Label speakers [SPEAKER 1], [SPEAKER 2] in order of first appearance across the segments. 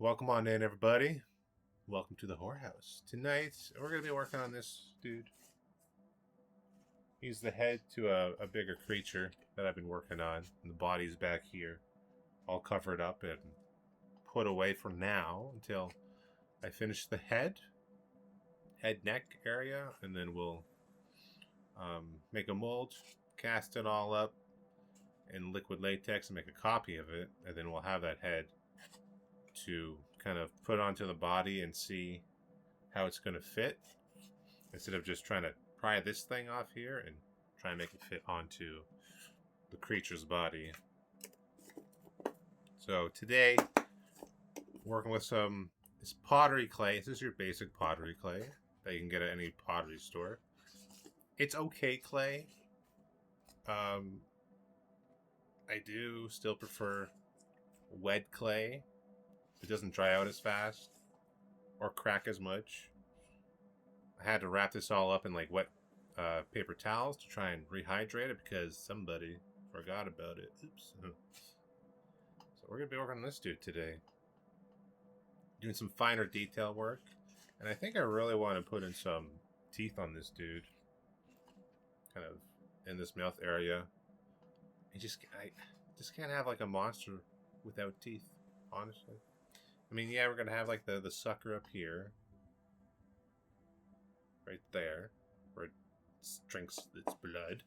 [SPEAKER 1] Welcome on in, everybody. Welcome to the whorehouse. Tonight, we're going to be working on this dude. He's the head to a bigger creature that I've been working on. And the body's back here, all covered up and put away for now until I finish the head neck area, and then we'll make a mold, cast it all up in liquid latex and make a copy of it, and then we'll have that head to kind of put onto the body and see how it's going to fit, instead of just trying to pry this thing off here and try and make it fit onto the creature's body. So today, working with this pottery clay. This is your basic pottery clay that you can get at any pottery store. It's okay clay. I do still prefer wet clay. It doesn't dry out as fast or crack as much. I had to wrap this all up in like wet paper towels to try and rehydrate it because somebody forgot about it. Oops. So we're going to be working on this dude today. Doing some finer detail work. And I think I really want to put in some teeth on this dude. Kind of in this mouth area. I just can't have like a monster without teeth, honestly. I mean, yeah, we're going to have like the sucker up here. Right there. Where it drinks its blood.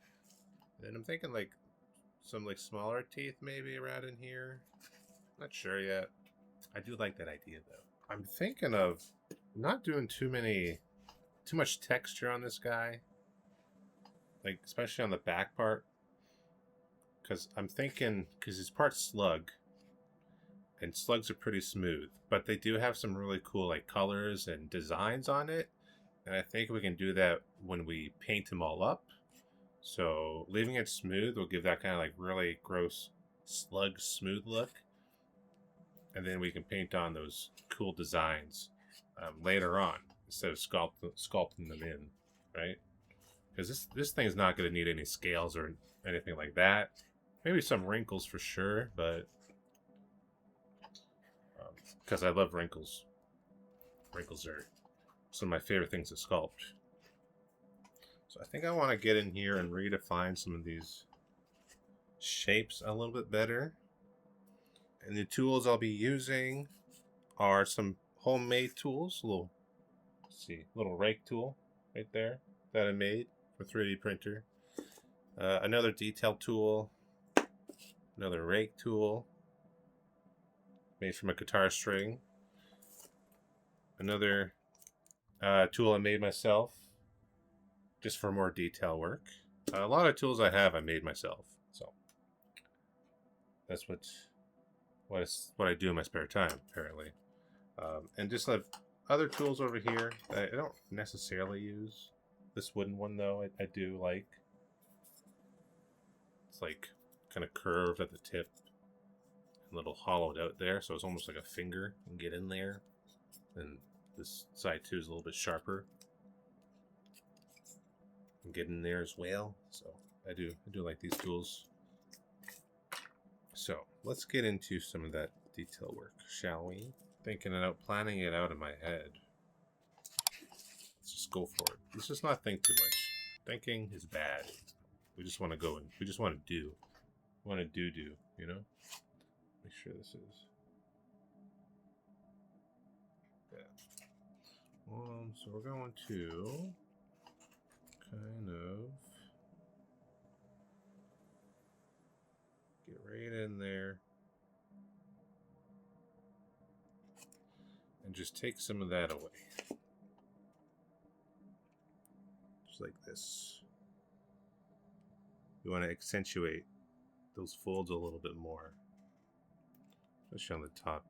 [SPEAKER 1] And then I'm thinking like some like smaller teeth maybe around in here. Not sure yet. I do like that idea though. I'm thinking of not doing too much texture on this guy. Like, especially on the back part. Because I'm thinking, because it's part slug. And slugs are pretty smooth, but they do have some really cool like colors and designs on it. And I think we can do that when we paint them all up. So leaving it smooth will give that kind of like really gross slug smooth look. And then we can paint on those cool designs later on instead of sculpting them in, right? Because this thing is not going to need any scales or anything like that. Maybe some wrinkles for sure, but because I love wrinkles. Wrinkles are some of my favorite things to sculpt. So I think I want to get in here and redefine some of these shapes a little bit better. And the tools I'll be using are some homemade tools. Little rake tool right there that I made for 3D printer. Another detail tool. Another rake tool made from a guitar string. Another tool I made myself just for more detail work. A lot of tools I made myself. So that's what I do in my spare time, apparently. And just have other tools over here that I don't necessarily use. This wooden one, though, I do like. It's like kind of curved at the tip. A little hollowed out there, so it's almost like a finger. You can get in there. And this side, too, is a little bit sharper. And get in there as well. So I do like these tools. So let's get into some of that detail work, shall we? Planning it out in my head. Let's just go for it. Let's just not think too much. Thinking is bad. We just want to go and we just want to do. We want to do, you know? Make sure this is. Yeah. So we're going to kind of get right in there and just take some of that away. Just like this. We want to accentuate those folds a little bit more. Especially on the top.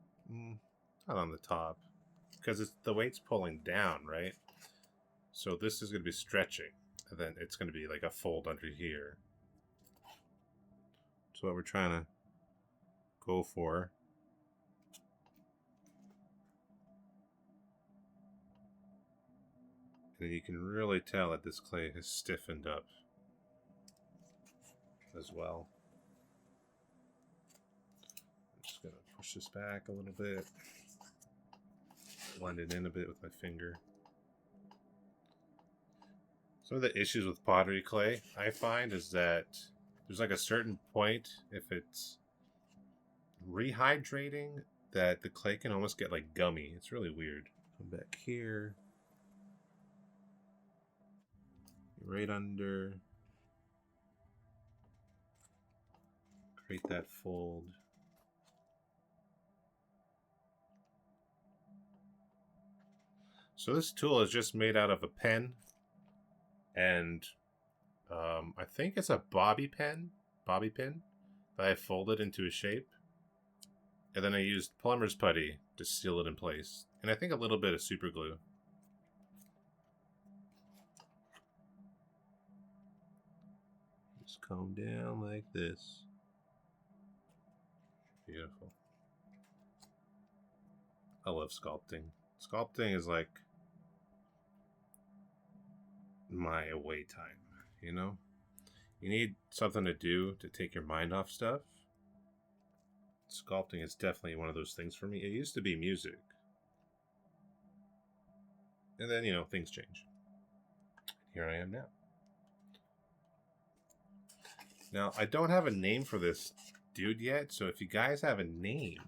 [SPEAKER 1] Not on the top. Because the weight's pulling down, right? So this is going to be stretching. And then it's going to be like a fold under here. So what we're trying to go for. And you can really tell that this clay has stiffened up as well. I'm just going to push this back a little bit. blend it in a bit with my finger. Some of the issues with pottery clay I find is that there's like a certain point, if it's rehydrating, that the clay can almost get like gummy. It's really weird. Come back here. Right under. Create that fold. So this tool is just made out of a pen, and I think it's a bobby pin that I folded into a shape, and then I used plumber's putty to seal it in place, and I think a little bit of super glue. Just come down like this. Beautiful. I love sculpting. Sculpting is like my away time, you know? You need something to do to take your mind off stuff. Sculpting is definitely one of those things for me. It used to be music. And then, you know, things change. Here I am now. Now, I don't have a name for this dude yet, so if you guys have a name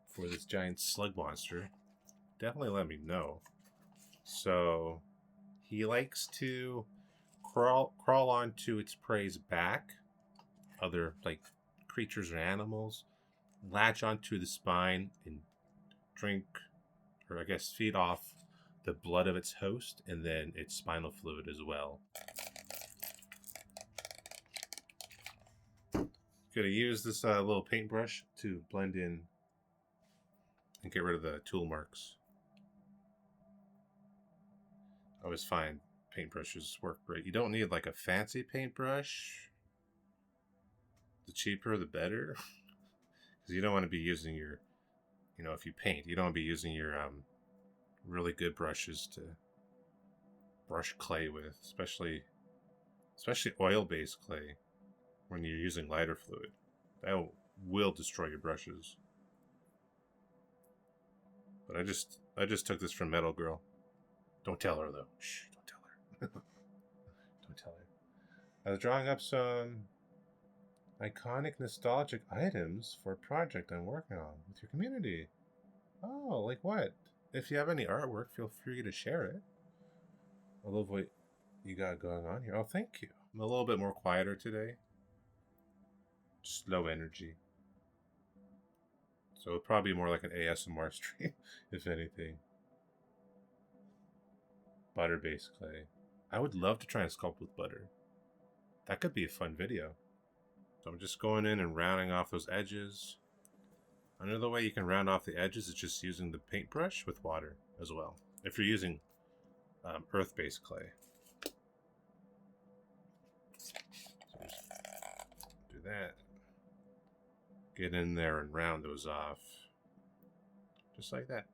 [SPEAKER 1] for this giant slug monster, definitely let me know. So, he likes to crawl onto its prey's back, other like creatures or animals, latch onto the spine and drink, or I guess feed off the blood of its host and then its spinal fluid as well. Gonna use this little paintbrush to blend in and get rid of the tool marks. I always find paintbrushes work great. You don't need like a fancy paintbrush. The cheaper, the better. Because you don't want to be using your, you know, if you paint, you don't want to be using your really good brushes to brush clay with, especially oil-based clay when you're using lighter fluid. That will destroy your brushes. But I just took this from Metal Girl. Don't tell her though. Shh, don't tell her. Don't tell her. I was drawing up some iconic nostalgic items for a project I'm working on with your community. Oh, like what? If you have any artwork, feel free to share it. I love what you got going on here. Oh, thank you. I'm a little bit more quieter today. Just low energy. So it'll probably be more like an ASMR stream, if anything. Butter-based clay. I would love to try and sculpt with butter. That could be a fun video. So I'm just going in and rounding off those edges. Another way you can round off the edges is just using the paintbrush with water as well. If you're using earth-based clay. So just do that. Get in there and round those off. Just like that.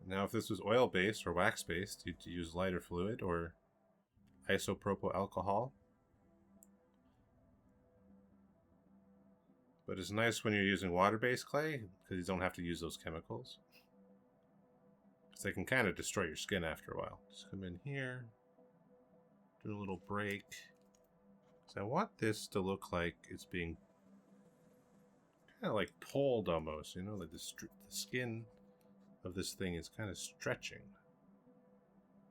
[SPEAKER 1] Now if this was oil-based or wax-based, you'd use lighter fluid or isopropyl alcohol. But it's nice when you're using water-based clay because you don't have to use those chemicals. Because they can kind of destroy your skin after a while. Just come in here, do a little break. So I want this to look like it's being kind of like pulled almost, you know, like the skin of this thing is kind of stretching.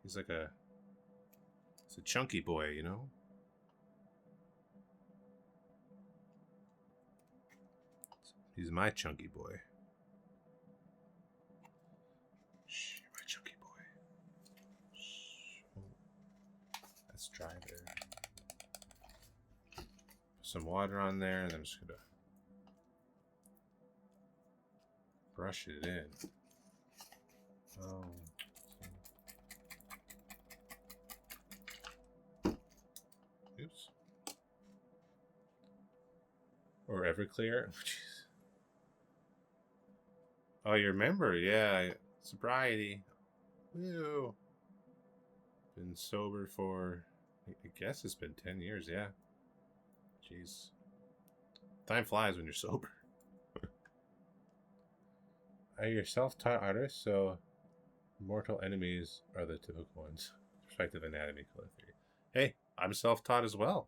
[SPEAKER 1] He's like it's a chunky boy, you know? He's my chunky boy. Shh, my chunky boy. Shh. Oh, that's dry there. Put some water on there, and I'm just gonna brush it in. Oh. Oops. Or Everclear. Oh, you remember? Yeah, sobriety. Woo. Been sober for, I guess it's been 10 years, yeah. Jeez. Time flies when you're sober. Are you a self-taught artist? So mortal enemies are the typical ones. Perspective, anatomy, calligraphy. Hey, I'm self-taught as well.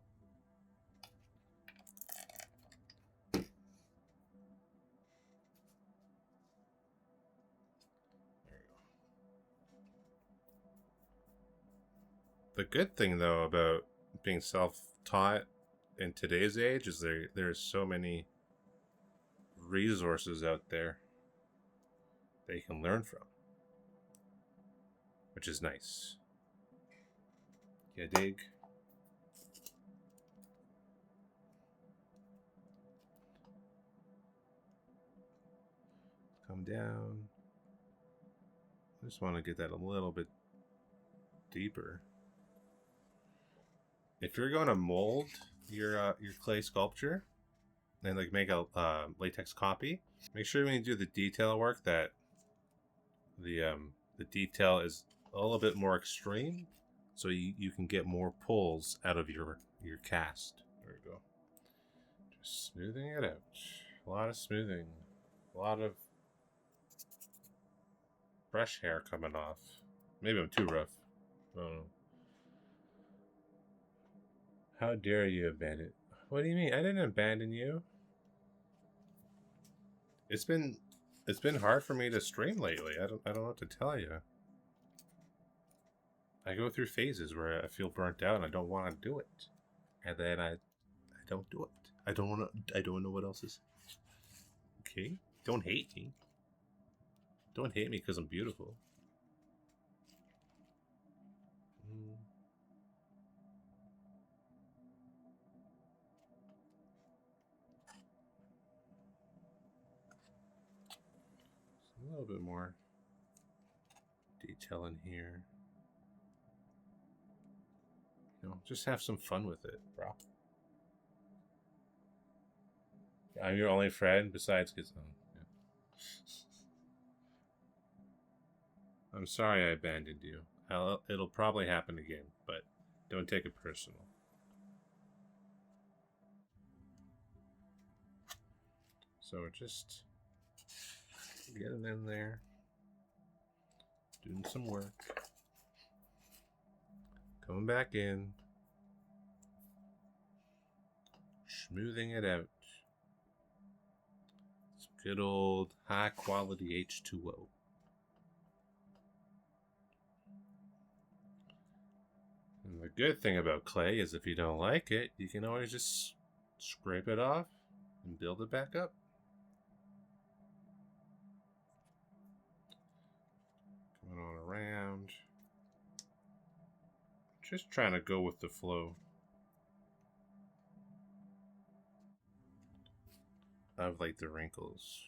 [SPEAKER 1] The good thing, though, about being self-taught in today's age is there's so many resources out there that you can learn from, which is nice. Yeah, dig. Come down. I just want to get that a little bit deeper. If you're going to mold your clay sculpture and like make a latex copy, make sure when you do the detail work that the detail is a little bit more extreme, so you can get more pulls out of your cast. There we go. Just smoothing it out. A lot of smoothing. A lot of brush hair coming off. Maybe I'm too rough. I don't know. How dare you abandon? What do you mean? I didn't abandon you. It's been hard for me to stream lately. I don't know what to tell you. I go through phases where I feel burnt out and I don't want to do it, and then I don't do it. I don't know what else is. Okay, don't hate me. Don't hate me because I'm beautiful. A little bit more detail in here. You know, just have some fun with it, bro. I'm your only friend besides kids. Oh, yeah. I'm sorry I abandoned you. It'll probably happen again, but don't take it personal. So we're just getting in there, doing some work, coming back in, smoothing it out. Some good old high quality H2O. And the good thing about clay is if you don't like it, you can always just scrape it off and build it back up. Coming on around. Just trying to go with the flow of like the wrinkles.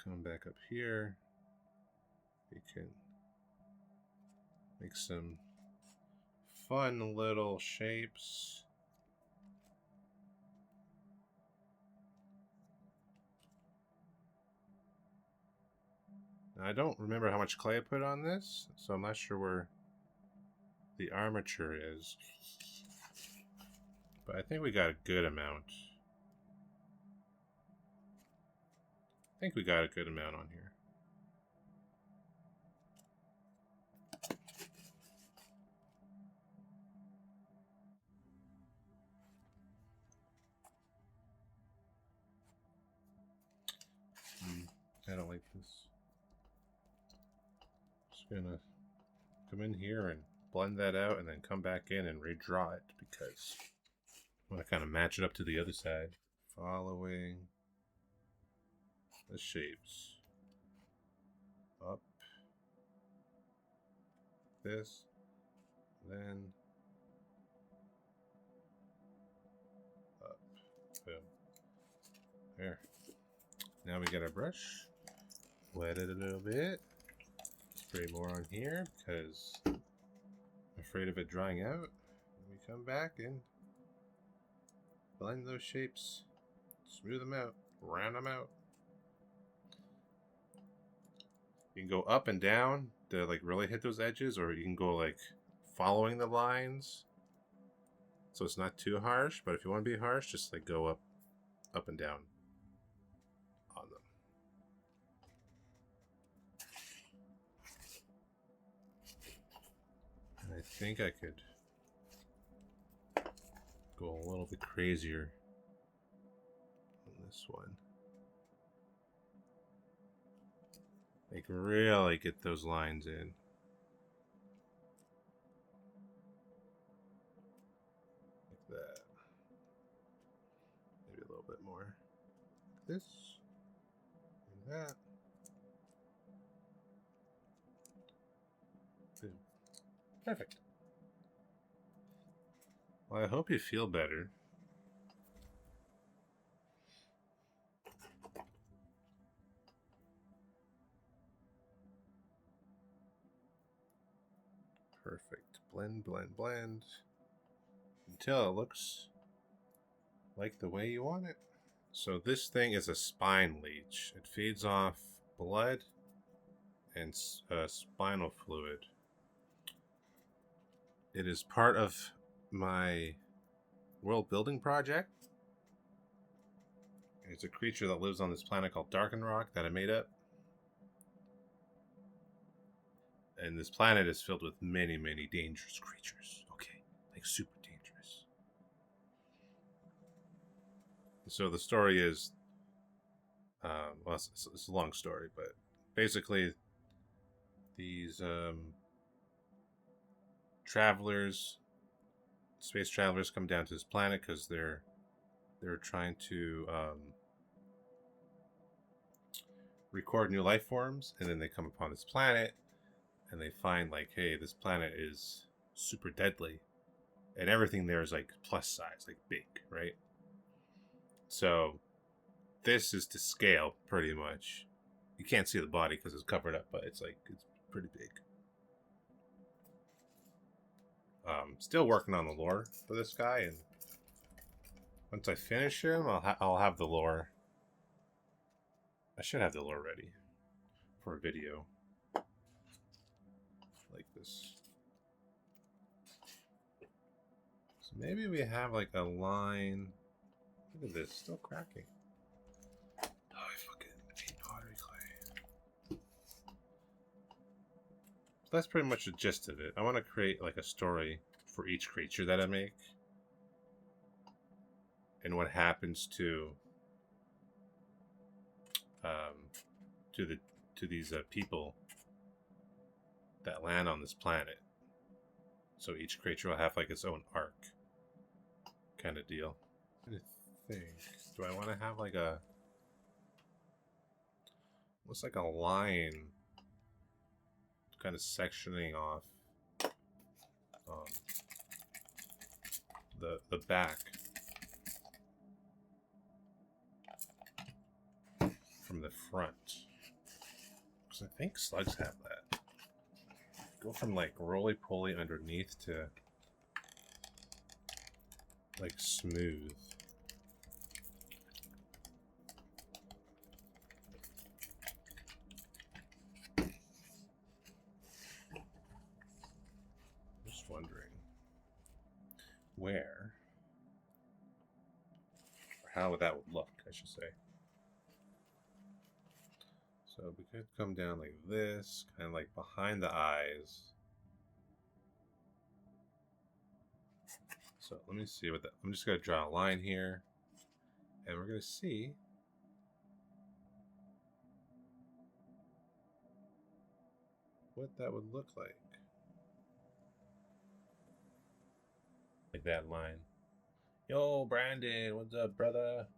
[SPEAKER 1] Come back up here. We can make some fun little shapes. Now, I don't remember how much clay I put on this, so I'm not sure where the armature is. But I think we got a good amount. I think we got a good amount on here. I don't like this. Just gonna come in here and blend that out and then come back in and redraw it because I want to kind of match it up to the other side. Following the shapes. Up. This. Then. Up. Boom. There. Now we get our brush. Wet it a little bit. Spray more on here because I'm afraid of it drying out. We come back and blend those shapes, smooth them out, round them out. You can go up and down to like really hit those edges, or you can go like following the lines so it's not too harsh. But if you want to be harsh, just like go up up and down on them. And I think I could go a little bit crazier on this one. Like really get those lines in. Like that. Maybe a little bit more. Like this. And that. Boom. Perfect. Well, I hope you feel better. Perfect. Blend, blend, blend. Until it looks like the way you want it. So this thing is a spine leech. It feeds off blood and spinal fluid. It is part of my world building project. It's a creature that lives on this planet called Darken Rock that I made up. And this planet is filled with many, many dangerous creatures. Okay, like super dangerous. So the story is, well, it's a long story, but basically these space travelers come down to this planet because they're trying to record new life forms, and then they come upon this planet and they find like, hey, this planet is super deadly and everything there is like plus size, like big, right? So this is to scale pretty much. You can't see the body because it's covered up, but it's pretty big. Still working on the lore for this guy, and once I finish him, I'll have the lore. I should have the lore ready for a video like this. So maybe we have like a line. Look at this, still cracking. Oh, I fucking hate pottery clay. So that's pretty much the gist of it. I want to create like a story for each creature that I make, and what happens to these people that land on this planet. So each creature will have like its own arc, kind of deal. I'm trying to think. Do I want to have like a, looks like a line, kind of sectioning off the back from the front, because I think slugs have that. Go from like roly-poly underneath to like smooth. Just wondering where, or how that would look, I should say. So we could come down like this, kind of like behind the eyes. So let me see what that, I'm just going to draw a line here, and we're going to see what that would look like. Like that line. Yo, Brandon, what's up, brother?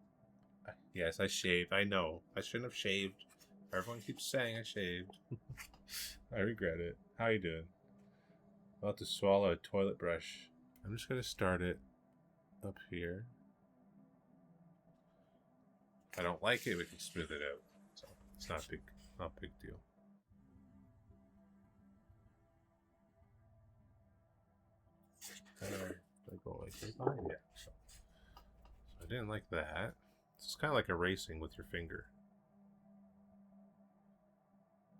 [SPEAKER 1] Yes, I shaved. I know. I shouldn't have shaved. Everyone keeps saying I shaved. I regret it. How you doing? About to swallow a toilet brush. I'm just going to start it up here. If I don't like it, we can smooth it out. So it's not a big deal. Go like this. Yeah. So I didn't like that. It's kind of like erasing with your finger.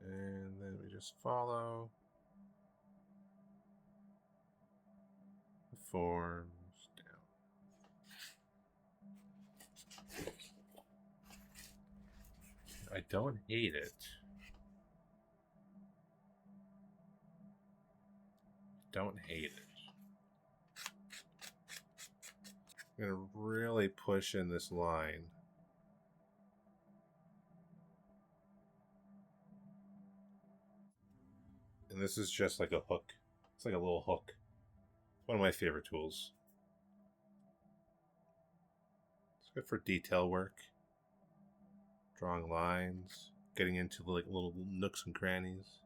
[SPEAKER 1] And then we just follow the forms down. I don't hate it. Don't hate it. I'm gonna really push in this line. And this is just like a hook. It's like a little hook. It's one of my favorite tools. It's good for detail work, drawing lines, getting into like little nooks and crannies.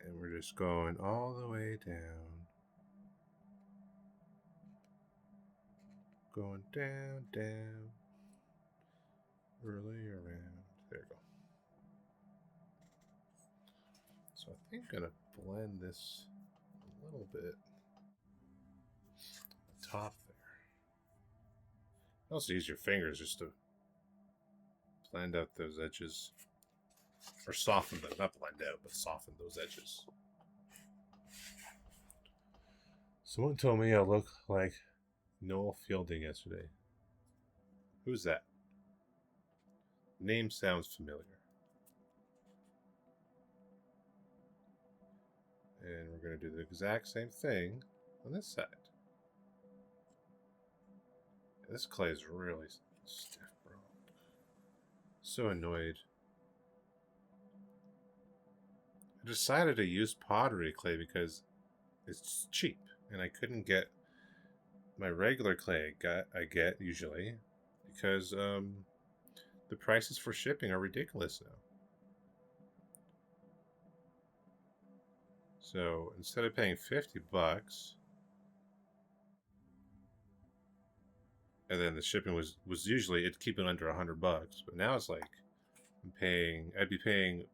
[SPEAKER 1] And we're just going all the way down. Going down, down. Really around. There you go. So I think I'm going to blend this a little bit. The top there. Also use your fingers just to blend out those edges. Or soften them. Not blend out, but soften those edges. Someone told me I look like Noel Fielding yesterday. Who's that? Name sounds familiar. And we're going to do the exact same thing on this side. This clay is really stiff, bro. So annoyed. I decided to use pottery clay because it's cheap, and I couldn't get my regular clay I get usually because the prices for shipping are ridiculous now. So instead of paying $50, and then the shipping was usually it'd keep it under $100, but now it's like I'd be paying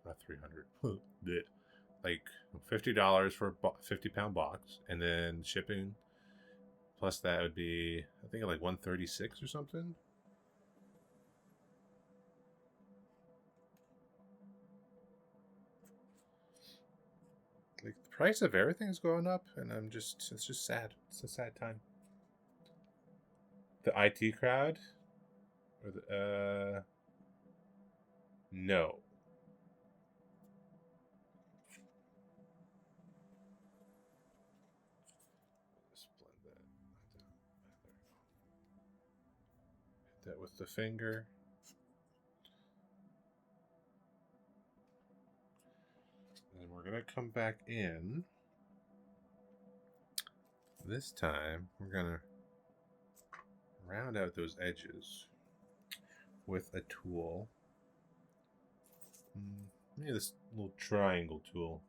[SPEAKER 1] not 300, like $50 for a 50-pound box, and then shipping plus that would be I think like $136 or something. Like the price of everything's going up, and it's just sad. It's a sad time. The IT crowd, or the no. Just blend that. Hit that with the finger. And we're gonna come back in. This time we're gonna round out those edges with a tool. Maybe this little triangle tool.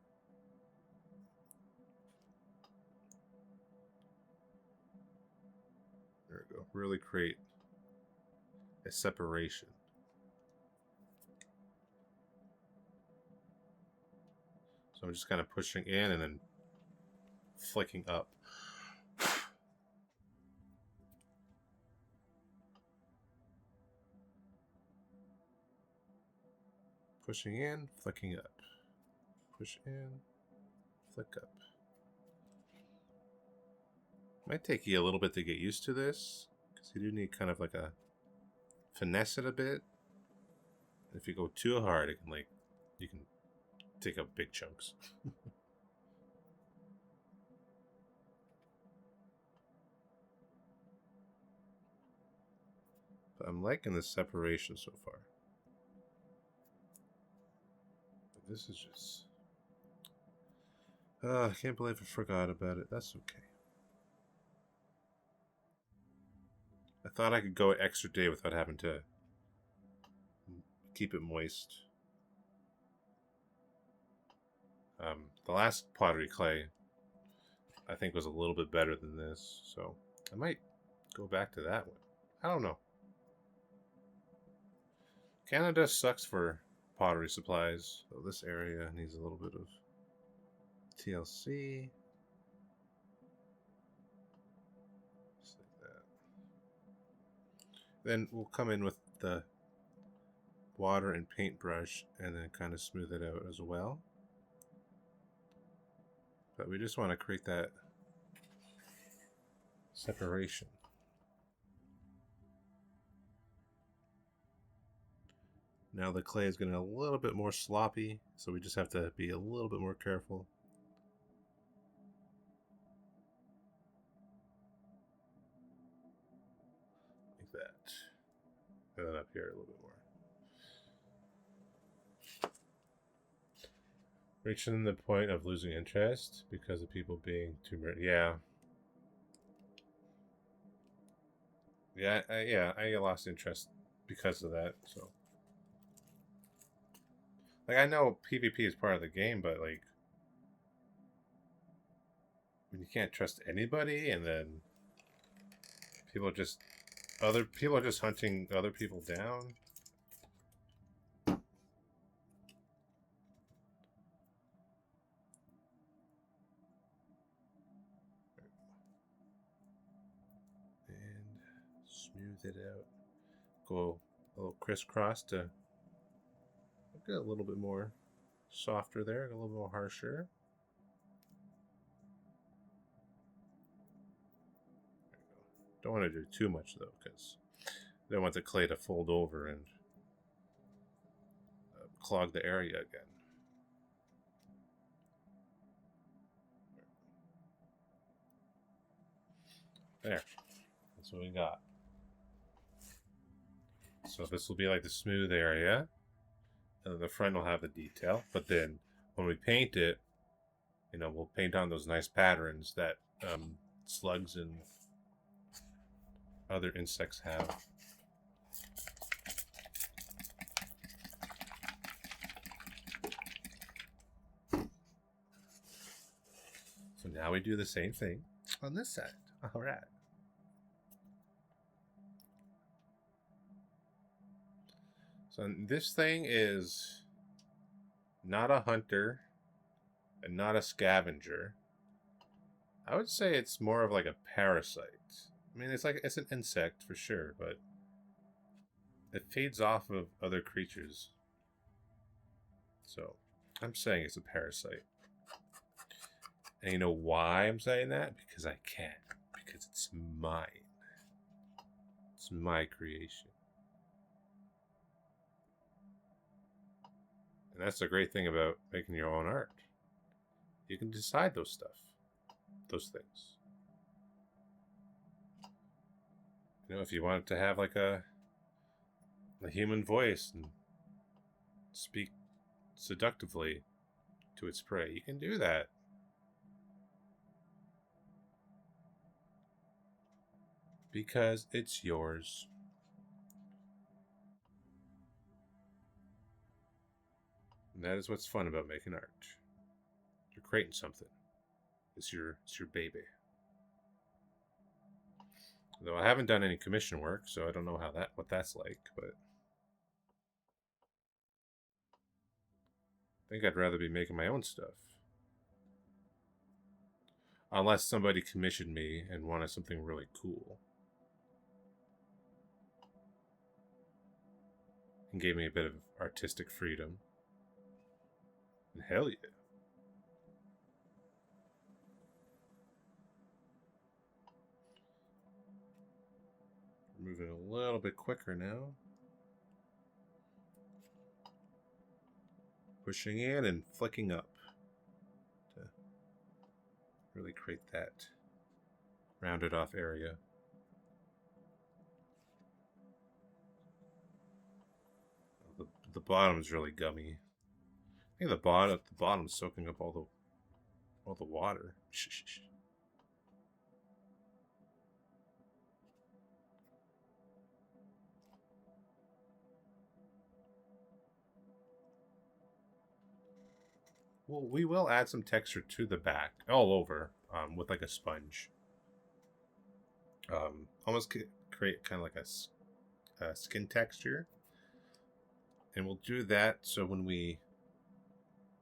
[SPEAKER 1] There we go. Really create a separation. So I'm just kind of pushing in and then flicking up. Pushing in, flicking up. Push in, flick up. Might take you a little bit to get used to this, because you do need kind of like a finesse it a bit. If you go too hard, it can you can take up big chunks. But I'm liking the separation so far. But this is just... I can't believe I forgot about it. That's okay. I thought I could go an extra day without having to keep it moist. The last pottery clay, I think, was a little bit better than this, so I might go back to that one. I don't know. Canada sucks for pottery supplies, so this area needs a little bit of TLC. Just like that. Then we'll come in with the water and paintbrush and then kind of smooth it out as well. But we just want to create that separation. Now the clay is getting a little bit more sloppy, so we just have to be a little bit more careful. Like that. And then up here a little bit more. Reaching the point of losing interest because of people being too... Yeah. Yeah, I lost interest because of that, so... Like, I know PvP is part of the game, but, like... when you can't trust anybody, and then... people just... other people are just hunting other people down. And smooth it out. Go a little crisscross to get a little bit more softer there, a little more harsher. Don't want to do too much though, because I don't want the clay to fold over and clog the area again. There, that's what we got. So this will be like the smooth area, and then the front will have the detail. But then when we paint it, you know, we'll paint on those nice patterns that slugs and other insects have. So now we do the same thing on this side. All right. So this thing is not a hunter and not a scavenger. I would say it's more of like a parasite. I mean, it's an insect for sure, but it feeds off of other creatures. So I'm saying it's a parasite. And you know why I'm saying that? Because I can. Because it's mine. It's my creation. And that's the great thing about making your own art. You can decide those things. You know, if you want it to have like a human voice and speak seductively to its prey, you can do that. Because it's yours. And that is what's fun about making art. You're creating something. It's your baby. Though I haven't done any commission work, so I don't know what that's like, but I think I'd rather be making my own stuff. Unless somebody commissioned me and wanted something really cool. And gave me a bit of artistic freedom. And hell yeah. We're moving a little bit quicker now. Pushing in and flicking up to really create that rounded off area. The bottom is really gummy. I think the bottom is soaking up all the water. Well, we will add some texture to the back, all over, with like a sponge. Almost create kind of like a skin texture. And we'll do that so when we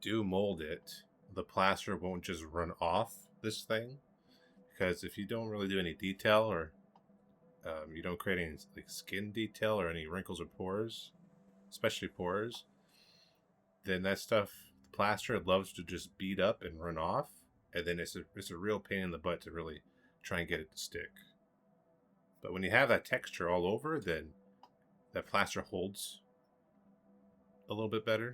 [SPEAKER 1] do mold it, the plaster won't just run off this thing. Because if you don't really do any detail, or you don't create any like skin detail or any wrinkles or pores, especially pores, then that stuff, the plaster loves to just beat up and run off, and then it's a real pain in the butt to really try and get it to stick. But when you have that texture all over, then that plaster holds a little bit better.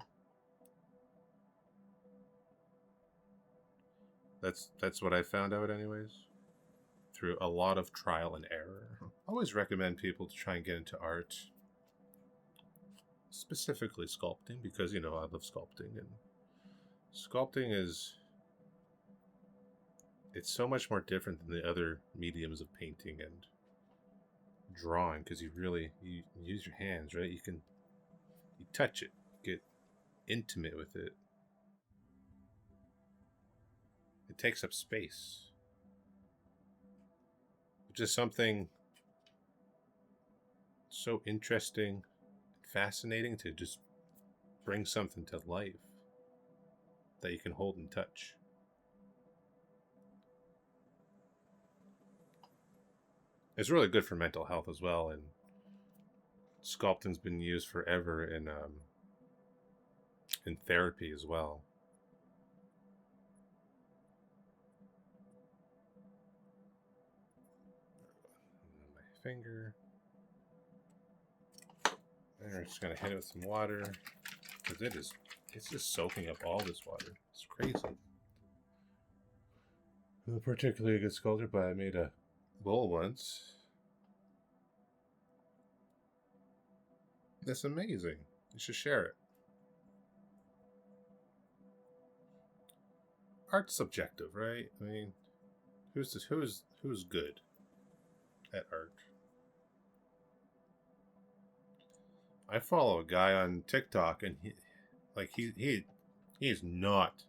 [SPEAKER 1] That's what I found out anyways, through a lot of trial and error. I always recommend people to try and get into art, specifically sculpting, because, you know, I love sculpting, and sculpting it's so much more different than the other mediums of painting and drawing, because you use your hands, right? You touch it, get intimate with it. It takes up space, which is something so interesting, fascinating, to just bring something to life that you can hold and touch. It's really good for mental health as well, and sculpting's been used forever in therapy as well. My finger. And we're just gonna hit it with some water, because it's just soaking up all this water. It's crazy. I'm not particularly a good sculptor, but I made a bowl once. That's amazing. You should share it. Art's subjective, right? I mean, who's good at art? I follow a guy on TikTok, and he's not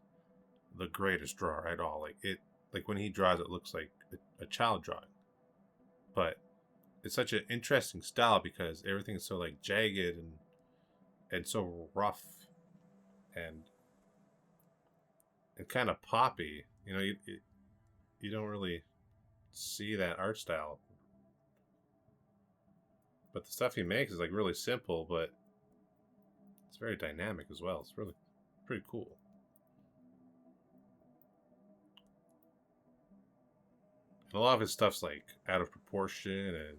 [SPEAKER 1] the greatest drawer at all. Like when he draws, it looks like a child drawing. But it's such an interesting style because everything is so like jagged and so rough and kind of poppy. You know, you don't really see that art style. But the stuff he makes is like really simple, but it's very dynamic as well. It's really pretty cool. And a lot of his stuff's like out of proportion, and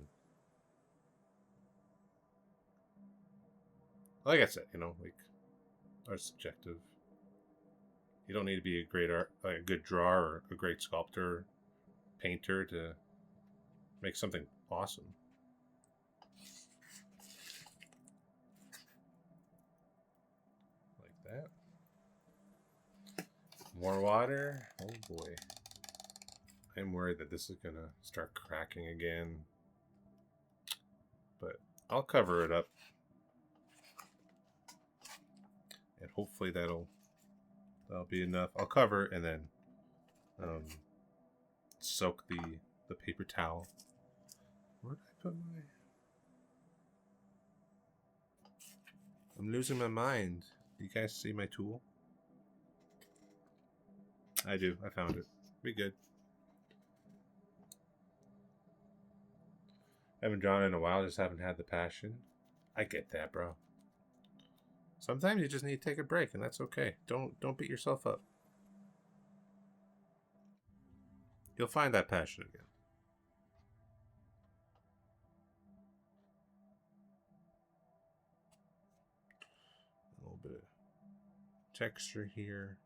[SPEAKER 1] like I said, you know, like art's subjective. You don't need to be a good drawer or a great sculptor, painter to make something awesome. Like that. More water. Oh boy. I'm worried that this is gonna start cracking again. But I'll cover it up. And hopefully that'll be enough. I'll cover and then soak the paper towel. Where did I put my... I'm losing my mind. Do you guys see my tool? I do. I found it. Be good. Haven't drawn in a while. Just haven't had the passion. I get that, bro. Sometimes you just need to take a break, and that's okay. Don't beat yourself up. You'll find that passion again. A little bit of texture here.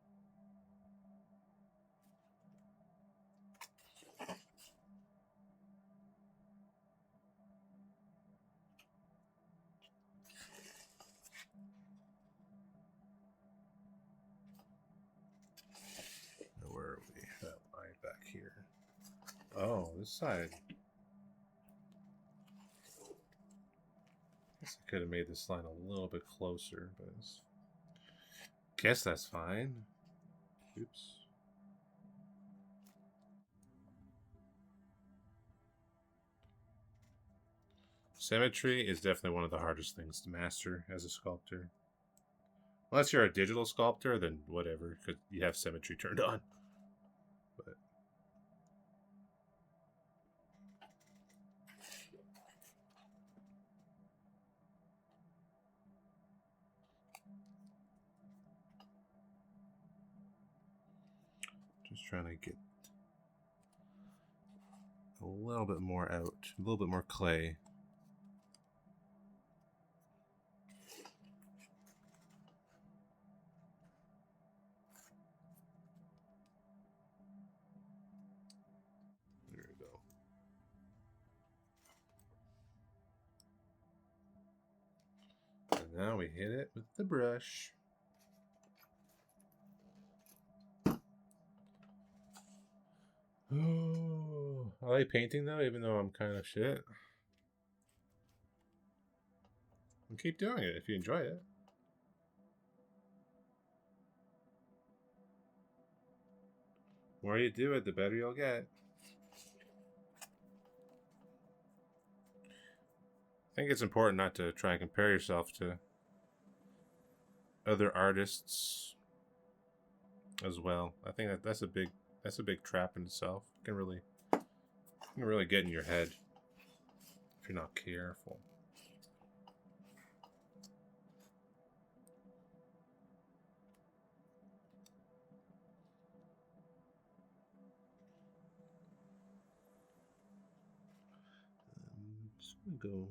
[SPEAKER 1] Where are we? That line back here. Oh, this side. I guess I could have made this line a little bit closer, but guess that's fine. Oops. Symmetry is definitely one of the hardest things to master as a sculptor. Unless you're a digital sculptor, then whatever, because you have symmetry turned on. But trying to get a little bit more out, a little bit more clay. There we go. And now we hit it with the brush. Oh, I like painting though, even though I'm kind of shit. And keep doing it if you enjoy it. The more you do it, the better you'll get. I think it's important not to try and compare yourself to other artists as well. I think that's a big trap in itself. It can really get in your head if you're not careful. I'm just gonna go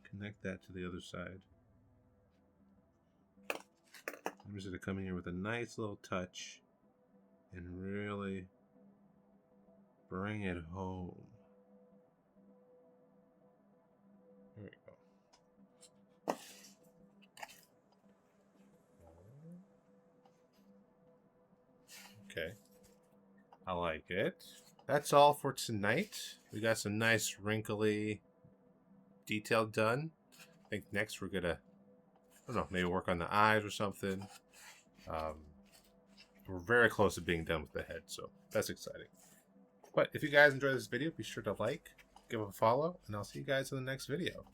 [SPEAKER 1] connect that to the other side. I'm just gonna come in here with a nice little touch and really bring it home. There we go. Okay. I like it. That's all for tonight. We got some nice wrinkly detail done. I think next we're gonna, I don't know, maybe work on the eyes or something. We're very close to being done with the head, so that's exciting. But if you guys enjoyed this video, be sure to like, give it a follow, and I'll see you guys in the next video.